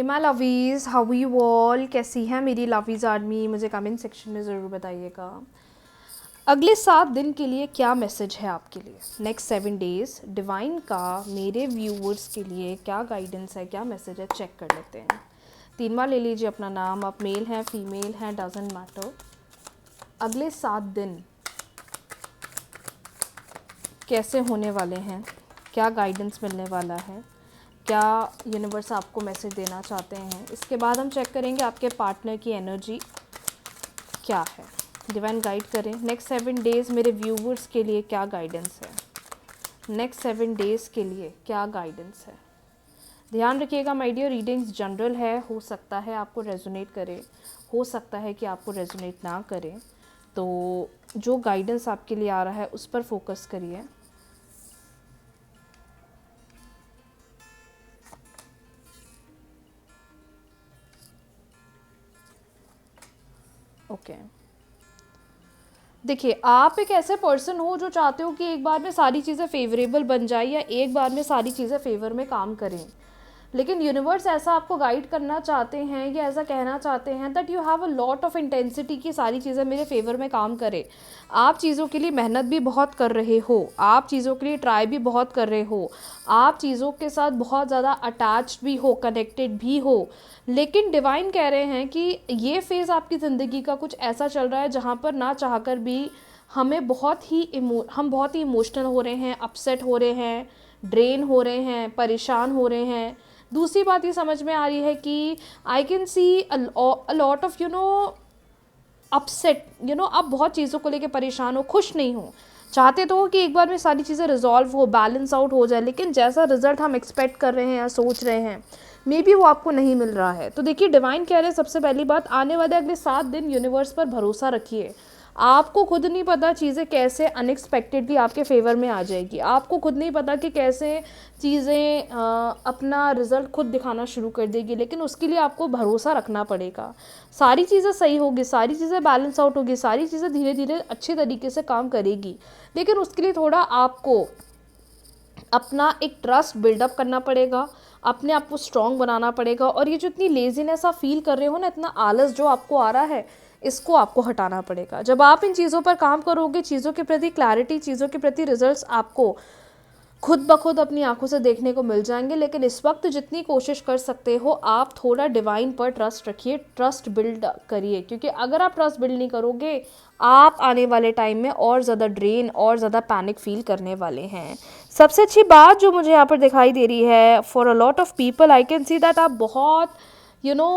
Hey my lovies, how you all, कैसी हैं मेरी लवीज़ आर्मी, मुझे कमेंट सेक्शन में ज़रूर बताइएगा। अगले 7 दिन के लिए क्या मैसेज है आपके लिए? नेक्स्ट 7 डेज़ डिवाइन का मेरे व्यूवर्स के लिए क्या गाइडेंस है, क्या मैसेज है, चेक कर लेते हैं। 3 बार ले लीजिए अपना नाम, आप मेल हैं फीमेल हैं, डजेंट मैटर। अगले 7 दिन कैसे होने वाले हैं, क्या गाइडेंस मिलने वाला है, क्या यूनिवर्स आपको मैसेज देना चाहते हैं। इसके बाद हम चेक करेंगे आपके पार्टनर की एनर्जी क्या है। डिवाइन गाइड करें नेक्स्ट 7 डेज़ मेरे व्यूवर्स के लिए क्या गाइडेंस है, नेक्स्ट 7 डेज़ के लिए क्या गाइडेंस है। ध्यान रखिएगा माय डियर, रीडिंग्स जनरल है, हो सकता है आपको रेजोनेट करे, हो सकता है कि आपको रेजोनेट ना करे। तो जो गाइडेंस आपके लिए आ रहा है उस पर फोकस करिए। ओके देखिए, आप एक ऐसे पर्सन हो जो चाहते हो कि एक बार में सारी चीज़ें फेवरेबल बन जाए या एक बार में सारी चीज़ें फेवर में काम करें, लेकिन यूनिवर्स ऐसा आपको गाइड करना चाहते हैं या ऐसा कहना चाहते हैं that you have a lot of intensity कि सारी चीज़ें मेरे फेवर में काम करें। आप चीज़ों के लिए मेहनत भी बहुत कर रहे हो, आप चीज़ों के लिए ट्राई भी बहुत कर रहे हो, आप चीज़ों के साथ बहुत ज़्यादा अटैच्ड भी हो, कनेक्टेड भी हो, लेकिन डिवाइन कह रहे हैं कि ये फेज़ आपकी ज़िंदगी का कुछ ऐसा चल रहा है जहाँ पर ना चाहकर भी हम बहुत ही इमोशनल हो रहे हैं, अपसेट हो रहे हैं, ड्रेन हो रहे हैं, परेशान हो रहे हैं। दूसरी बात ये समझ में आ रही है कि I can see a lot of upset, आप बहुत चीज़ों को लेके परेशान हो, खुश नहीं हो, चाहते तो हो कि एक बार में सारी चीज़ें रिजॉल्व हो, बैलेंस आउट हो जाए, लेकिन जैसा रिजल्ट हम एक्सपेक्ट कर रहे हैं या सोच रहे हैं मे बी वो आपको नहीं मिल रहा है। तो देखिए, डिवाइन कह रहे हैं सबसे पहली बात, आने वाले अगले 7 दिन यूनिवर्स पर भरोसा रखिए। आपको खुद नहीं पता चीज़ें कैसे अनएक्सपेक्टेडली आपके फेवर में आ जाएगी, आपको खुद नहीं पता कि कैसे चीज़ें अपना रिजल्ट खुद दिखाना शुरू कर देगी, लेकिन उसके लिए आपको भरोसा रखना पड़ेगा। सारी चीज़ें सही होगी, सारी चीज़ें बैलेंस आउट होगी, सारी चीज़ें धीरे धीरे अच्छे तरीके से काम करेगी, लेकिन उसके लिए थोड़ा आपको अपना एक ट्रस्ट बिल्डअप करना पड़ेगा, अपने आप को स्ट्रॉन्ग बनाना पड़ेगा। और ये जो इतनी लेजीनेस आप फील कर रहे हो ना, इतना आलस जो आपको आ रहा है, इसको आपको हटाना पड़ेगा। जब आप इन चीज़ों पर काम करोगे, चीज़ों के प्रति क्लैरिटी, चीज़ों के प्रति रिजल्ट्स आपको खुद ब खुद अपनी आंखों से देखने को मिल जाएंगे। लेकिन इस वक्त जितनी कोशिश कर सकते हो आप थोड़ा डिवाइन पर ट्रस्ट रखिए, ट्रस्ट बिल्ड करिए, क्योंकि अगर आप ट्रस्ट बिल्ड नहीं करोगे आप आने वाले टाइम में और ज़्यादा ड्रेन और ज़्यादा पैनिक फील करने वाले हैं। सबसे अच्छी बात जो मुझे यहाँ पर दिखाई दे रही है, for a lot of people I can see that आप बहुत यू नो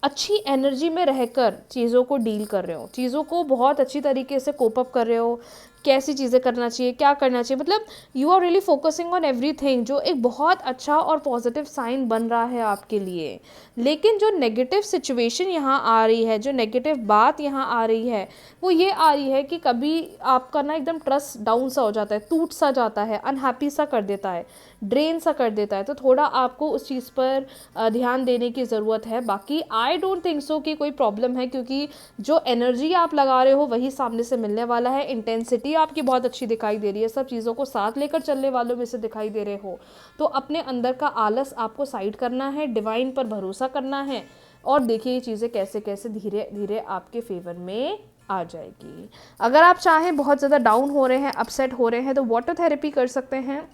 अच्छी एनर्जी में रहकर चीज़ों को डील कर रहे हो, चीज़ों को बहुत अच्छी तरीके से कोप अप कर रहे हो, कैसी चीज़ें करना चाहिए, क्या करना चाहिए, मतलब you are really focusing on everything, जो एक बहुत अच्छा और पॉजिटिव साइन बन रहा है आपके लिए। लेकिन जो नेगेटिव सिचुएशन यहाँ आ रही है, जो नेगेटिव बात यहाँ आ रही है, वो ये आ रही है कि कभी आपका ना एकदम ट्रस्ट डाउन सा हो जाता है, टूट सा जाता है, अनहैप्पी सा कर देता है, ड्रेन सा कर देता है। तो थोड़ा आपको उस चीज़ पर ध्यान देने की ज़रूरत है। बाकी आई डोंट थिंक सो कि कोई प्रॉब्लम है, क्योंकि जो एनर्जी आप लगा रहे हो वही सामने से मिलने वाला है। इंटेंसिटी आपकी बहुत अच्छी दिखाई दे रही है, सब चीज़ों को साथ लेकर चलने वालों में से दिखाई दे रहे हो। तो अपने अंदर का आलस आपको साइड करना है, डिवाइन पर भरोसा करना है, और देखिए ये चीज़ें कैसे कैसे धीरे धीरे आपके फेवर में आ जाएगी। अगर आप चाहें, बहुत ज़्यादा डाउन हो रहे हैं, अपसेट हो रहे हैं, तो वाटर थेरेपी कर सकते हैं।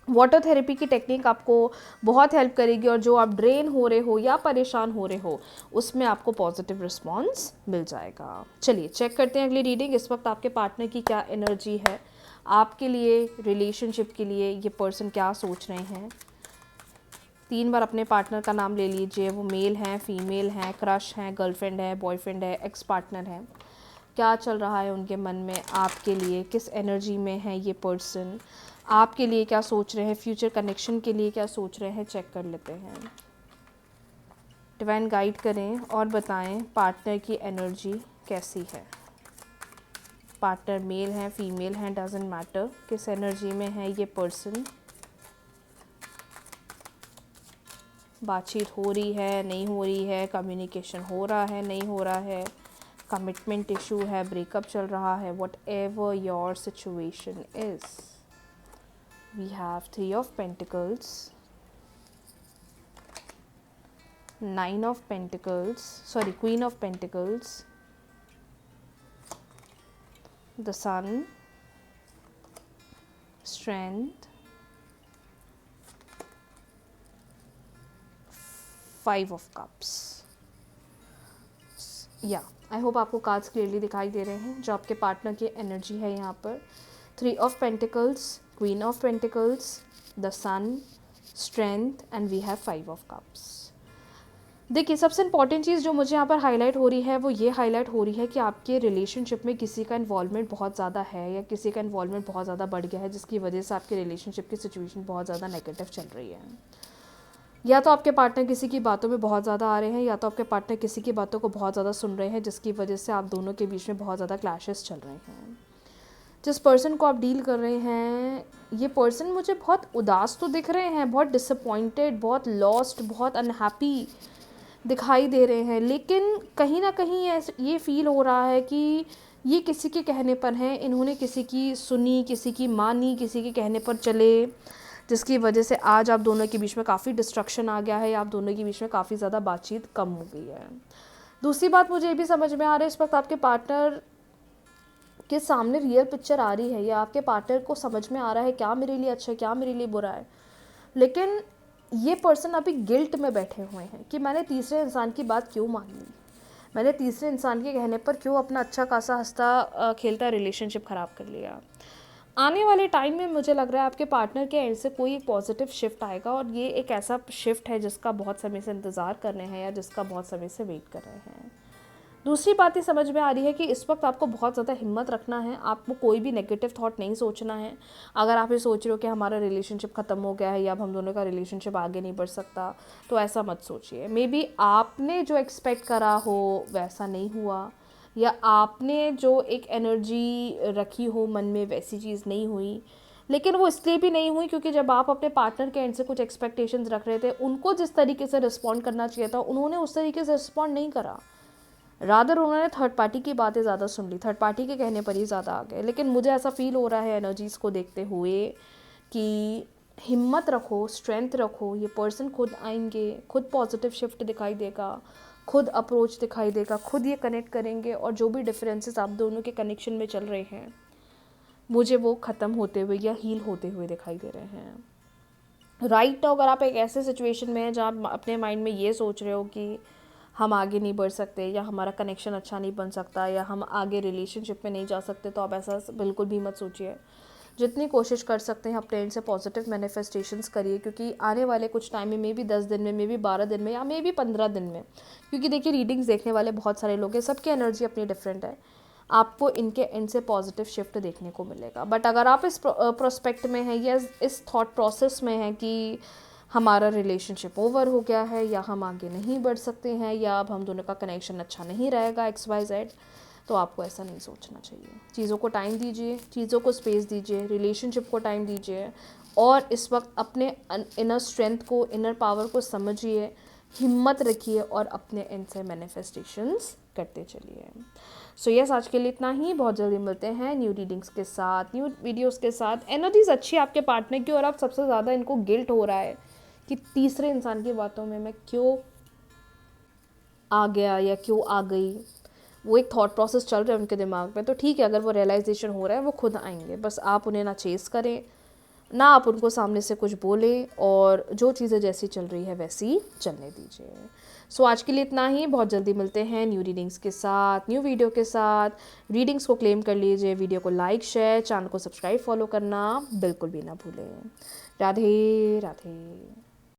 वाटर थेरेपी की टेक्निक आपको बहुत हेल्प करेगी, और जो आप ड्रेन हो रहे हो या परेशान हो रहे हो उसमें आपको पॉजिटिव रिस्पांस मिल जाएगा। चलिए चेक करते हैं अगली रीडिंग। इस वक्त आपके पार्टनर की क्या एनर्जी है आपके लिए, रिलेशनशिप के लिए, ये पर्सन क्या सोच रहे हैं। 3 बार अपने पार्टनर का नाम ले लीजिए, वो मेल हैं, फीमेल हैं, क्रश हैं, गर्लफ्रेंड है, बॉयफ्रेंड है, एक्स पार्टनर है। क्या चल रहा है उनके मन में आपके लिए, किस एनर्जी में है ये पर्सन, आपके लिए क्या सोच रहे हैं, फ्यूचर कनेक्शन के लिए क्या सोच रहे हैं, चेक कर लेते हैं। डिवाइन गाइड करें और बताएं पार्टनर की एनर्जी कैसी है। पार्टनर मेल हैं, फीमेल हैं, डजेंट मैटर, किस एनर्जी में है ये पर्सन। बातचीत हो रही है, नहीं हो रही है, कम्युनिकेशन हो रहा है, नहीं हो रहा है, कमिटमेंट इशू है, ब्रेकअप चल रहा है, what ever your situation is. We have 3 of Pentacles, 9 of Pentacles, sorry, Queen of Pentacles, the Sun, Strength, 5 of Cups. या आई होप आपको कार्ड्स क्लियरली दिखाई दे रहे हैं जो आपके पार्टनर की एनर्जी है यहाँ पर. 3 of Pentacles, Queen of Pentacles, the Sun, Strength and we have 5 of Cups. देखिए सबसे इंपॉर्टेंट चीज़ जो मुझे यहाँ पर हाईलाइट हो रही है वो ये हाईलाइट हो रही है कि आपके रिलेशनशिप में किसी का इन्वॉल्वमेंट बहुत ज़्यादा है या किसी का इन्वॉल्वमेंट बहुत ज़्यादा बढ़ गया है जिसकी वजह से आपके रिलेशनशिप की सिचुएशन बहुत ज़्यादा नेगेटिव चल रही है. या तो आपके पार्टनर किसी की बातों में बहुत ज़्यादा आ रहे हैं या तो आपके पार्टनर किसी की बातों को बहुत ज़्यादा सुन रहे हैं जिसकी वजह से आप दोनों के बीच में बहुत ज़्यादा क्लैशेस चल रहे हैं. जिस पर्सन को आप डील कर रहे हैं ये पर्सन मुझे बहुत उदास तो दिख रहे हैं, बहुत डिसअपॉइंटेड, बहुत लॉस्ट, बहुत अनहैप्पी दिखाई दे रहे हैं, लेकिन कहीं ना कहीं ये फील हो रहा है कि ये किसी के कहने पर हैं, इन्होंने किसी की सुनी, किसी की मानी, किसी के कहने पर चले, जिसकी वजह से आज आप दोनों के बीच में काफ़ी डिस्ट्रक्शन आ गया है, आप दोनों के बीच में काफ़ी ज़्यादा बातचीत कम हो गई है. दूसरी बात मुझे ये भी समझ में आ रहा है इस वक्त आपके पार्टनर के सामने रियल पिक्चर आ रही है या आपके पार्टनर को समझ में आ रहा है क्या मेरे लिए अच्छा है क्या मेरे लिए बुरा है, लेकिन ये पर्सन अभी गिल्ट में बैठे हुए हैं कि मैंने तीसरे इंसान की बात क्यों मान ली, मैंने तीसरे इंसान के कहने पर क्यों अपना अच्छा खासा हंसता खेलता रिलेशनशिप ख़राब कर लिया. आने वाले टाइम में मुझे लग रहा है आपके पार्टनर के एंड से कोई एक पॉजिटिव शिफ्ट आएगा और ये एक ऐसा शिफ्ट है जिसका बहुत समय से इंतज़ार कर रहे हैं या जिसका बहुत समय से वेट कर रहे हैं. दूसरी बात ये समझ में आ रही है कि इस वक्त आपको बहुत ज़्यादा हिम्मत रखना है, आपको कोई भी नेगेटिव थॉट नहीं सोचना है. अगर आप ये सोच रहे हो कि हमारा रिलेशनशिप ख़त्म हो गया है या अब हम दोनों का रिलेशनशिप आगे नहीं बढ़ सकता, तो ऐसा मत सोचिए. मे बी आपने जो एक्सपेक्ट करा हो वैसा नहीं हुआ या आपने जो एक एनर्जी रखी हो मन में वैसी चीज़ नहीं हुई, लेकिन वो इसलिए भी नहीं हुई क्योंकि जब आप अपने पार्टनर के एंड से कुछ एक्सपेक्टेशंस रख रहे थे, उनको जिस तरीके से रिस्पॉन्ड करना चाहिए था उन्होंने उस तरीके से रिस्पॉन्ड नहीं करा. रादर उन्होंने थर्ड पार्टी की बातें ज़्यादा सुन ली, थर्ड पार्टी के कहने पर ही ज़्यादा आ गए. लेकिन मुझे ऐसा फील हो रहा है एनर्जीज़ को देखते हुए कि हिम्मत रखो, स्ट्रेंथ रखो, ये पर्सन खुद आएंगे, खुद पॉजिटिव शिफ्ट दिखाई देगा, खुद अप्रोच दिखाई देगा, खुद ये कनेक्ट करेंगे और जो भी डिफरेंसेस आप दोनों के कनेक्शन में चल रहे हैं मुझे वो ख़त्म होते हुए या हील होते हुए दिखाई दे रहे हैं. राइट अगर आप एक ऐसे सिचुएशन में हैं जहाँ आप अपने माइंड में ये सोच रहे हो कि हम आगे नहीं बढ़ सकते या हमारा कनेक्शन अच्छा नहीं बन सकता या हम आगे रिलेशनशिप में नहीं जा सकते, तो आप ऐसा बिल्कुल भी मत सोचिए. जितनी कोशिश कर सकते हैं अपने एंड से पॉजिटिव मैनिफेस्टेशंस करिए, क्योंकि आने वाले कुछ टाइम में मे बी 10 दिन में, मे बी 12 दिन में या मे बी 15 दिन में, क्योंकि देखिए रीडिंग्स देखने वाले बहुत सारे लोग हैं, सबकी एनर्जी अपनी डिफरेंट है, आपको इनके एंड से पॉजिटिव शिफ्ट देखने को मिलेगा. बट अगर आप इस प्रोस्पेक्ट में हैं या इस थॉट प्रोसेस में हैं कि हमारा रिलेशनशिप ओवर हो गया है या हम आगे नहीं बढ़ सकते हैं या अब हम दोनों का कनेक्शन अच्छा नहीं रहेगा XYZ, तो आपको ऐसा नहीं सोचना चाहिए. चीज़ों को टाइम दीजिए, चीज़ों को स्पेस दीजिए, रिलेशनशिप को टाइम दीजिए और इस वक्त अपने इनर स्ट्रेंथ को, इनर पावर को समझिए, हिम्मत रखिए और अपने एंड से मैनिफेस्टेशंस करते चलिए. सो यस, आज के लिए इतना ही. बहुत जल्दी मिलते हैं न्यू रीडिंग्स के साथ, न्यू वीडियोस के साथ. एनर्जीज अच्छी है आपके पार्टनर की और आप सबसे ज़्यादा इनको गिल्ट हो रहा है कि तीसरे इंसान की बातों में मैं क्यों आ गया या क्यों आ गई. वो एक थॉट प्रोसेस चल रहा है उनके दिमाग में, तो ठीक है, अगर वो रियलाइजेशन हो रहा है वो खुद आएंगे. बस आप उन्हें ना चेस करें, ना आप उनको सामने से कुछ बोलें और जो चीज़ें जैसी चल रही है वैसी चलने दीजिए. सो आज के लिए इतना ही. बहुत जल्दी मिलते हैं न्यू रीडिंग्स के साथ, न्यू वीडियो के साथ. रीडिंग्स को क्लेम कर लीजिए, वीडियो को लाइक, शेयर, चैनल को सब्सक्राइब, फॉलो करना बिल्कुल भी ना भूलें. राधे राधे.